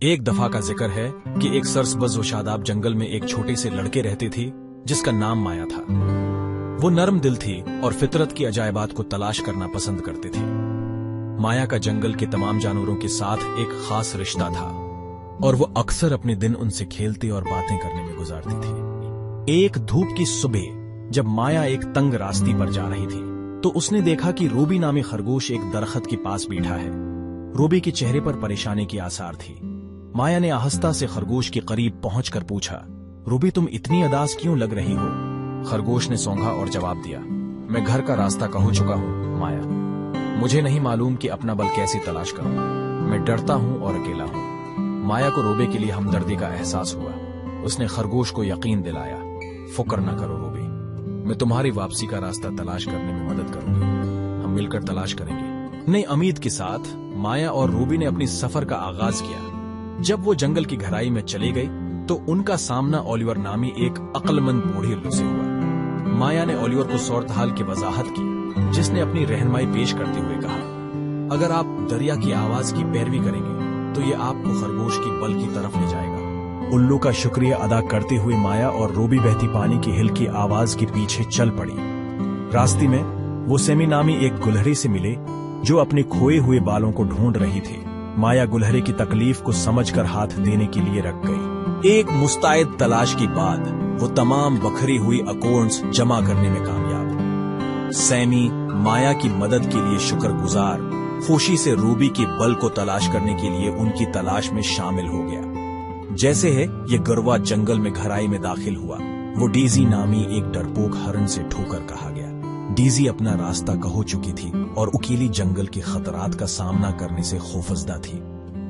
ایک دفعہ کا ذکر ہے کہ ایک سرسبز و شاداب جنگل میں ایک چھوٹے سے لڑکے رہتے تھے جس کا نام مایا تھا۔ وہ نرم دل تھی اور فطرت کی عجائبات کو تلاش کرنا پسند کرتے تھے۔ مایا کا جنگل کے تمام جانوروں کے ساتھ ایک خاص رشتہ تھا اور وہ اکثر اپنے دن ان سے کھیلتے اور باتیں کرنے میں گزارتی تھی۔ ایک دھوپ کی صبح جب مایا ایک تنگ راستے پر جا رہی تھی تو اس نے دیکھا کہ روبی نامی خرگوش ایک درخت کے پاس بیٹھا ہے۔ روبی کے چہرے پر پریشانی کی آثار تھی۔ مایا نے آہستہ سے خرگوش کے قریب پہنچ کر پوچھا، روبی تم اتنی اداس کیوں لگ رہی ہو؟ خرگوش نے سونگا اور جواب دیا، میں گھر کا راستہ کھو چکا ہوں مایا، مجھے نہیں معلوم کہ اپنا بل کیسے تلاش کروں، میں ڈرتا ہوں اور اکیلا ہوں۔ مایا کو روبی کے لیے ہمدردی کا احساس ہوا۔ اس نے خرگوش کو یقین دلایا، فکر نہ کرو روبی، میں تمہاری واپسی کا راستہ تلاش کرنے میں مدد کروں گی، ہم مل کر تلاش کریں گے۔ نئی امید کے ساتھ مایا اور روبی نے اپنی سفر کا آغاز کیا۔ جب وہ جنگل کی گہرائی میں چلی گئی تو ان کا سامنا اولیور نامی ایک عقل مند بوڑھی الو سے ہوا۔ مایا نے اولیور کو صورتحال کی وضاحت کی، جس نے اپنی رہنمائی پیش کرتے ہوئے کہا، اگر آپ دریا کی آواز کی پیروی کریں گے تو یہ آپ کو خرگوش کی بل کی طرف لے جائے گا۔ الو کا شکریہ ادا کرتے ہوئے مایا اور روبی بہتی پانی کی ہلکی آواز کے پیچھے چل پڑی۔ راستے میں وہ سیمی نامی ایک گلہری سے ملے جو اپنے کھوئے ہوئے بالوں کو ڈھونڈ رہی تھی۔ مایا گلہری کی تکلیف کو سمجھ کر ہاتھ دینے کے لیے رک گئی۔ ایک مستعد تلاش کے بعد وہ تمام بکھری ہوئی اکورنز جمع کرنے میں کامیاب۔ سیمی مایا کی مدد کے لیے شکر گزار خوشی سے روبی کی بل کو تلاش کرنے کے لیے ان کی تلاش میں شامل ہو گیا۔ جیسے ہے یہ گروا جنگل میں گہرائی میں داخل ہوا، وہ ڈیزی نامی ایک ڈرپوک ہرن سے ٹھوکر کہا گیا۔ ڈیزی اپنا راستہ کھو چکی تھی اور اکیلی جنگل کے خطرات کا سامنا کرنے سے خوفزدہ تھی۔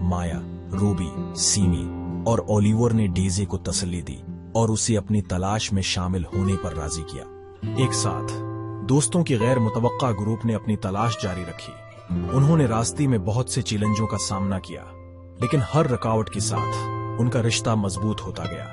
مایا، روبی، سیمی اور اولیور نے ڈیزی کو تسلی دی اور اسے اپنی تلاش میں شامل ہونے پر راضی کیا۔ ایک ساتھ دوستوں کی غیر متوقع گروپ نے اپنی تلاش جاری رکھی۔ انہوں نے راستے میں بہت سے چیلنجوں کا سامنا کیا، لیکن ہر رکاوٹ کے ساتھ ان کا رشتہ مضبوط ہوتا گیا۔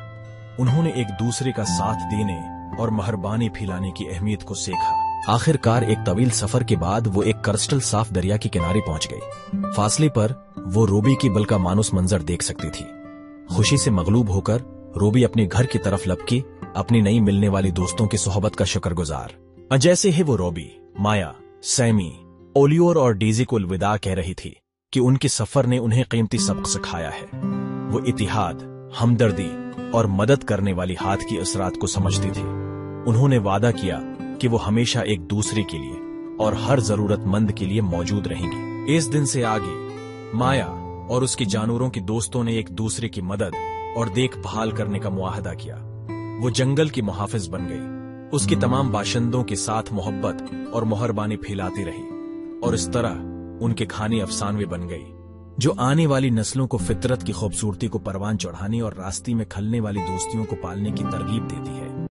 انہوں نے ایک دوسرے کا ساتھ دینے اور مہربانی پھیلانے کی اہمیت کو سیکھا۔ آخر کار ایک طویل سفر کے بعد وہ ایک کرسٹل صاف دریا کے کنارے پہنچ گئی۔ فاصلے پر وہ روبی کی بل کا مانوس منظر دیکھ سکتی تھی۔ خوشی سے مغلوب ہو کر روبی اپنے گھر کی طرف لپکی، اپنی نئی ملنے والی دوستوں کی صحبت کا شکر گزار۔ جیسے ہی وہ روبی، مایا، سیمی، اولیور اور ڈیزی کو الوداع کہہ رہی تھی کہ ان کے سفر نے انہیں قیمتی سبق سکھایا ہے۔ وہ اتحاد، ہمدردی اور مدد کرنے والی ہاتھ کی اثرات کو سمجھتی تھی۔ انہوں نے وعدہ کیا کہ وہ ہمیشہ ایک دوسرے کے لیے اور ہر ضرورت مند کے لیے موجود رہیں گے۔ اس دن سے آگے مایا اور اس کے جانوروں کے دوستوں نے ایک دوسرے کی مدد اور دیکھ بھال کرنے کا معاہدہ کیا۔ وہ جنگل کی محافظ بن گئی، اس کے تمام باشندوں کے ساتھ محبت اور مہربانی پھیلاتی رہی، اور اس طرح ان کے کھانے افسانوے بن گئی جو آنے والی نسلوں کو فطرت کی خوبصورتی کو پروان چڑھانے اور راستے میں کھلنے والی دوستیوں کو پالنے کی ترغیب دیتی ہے۔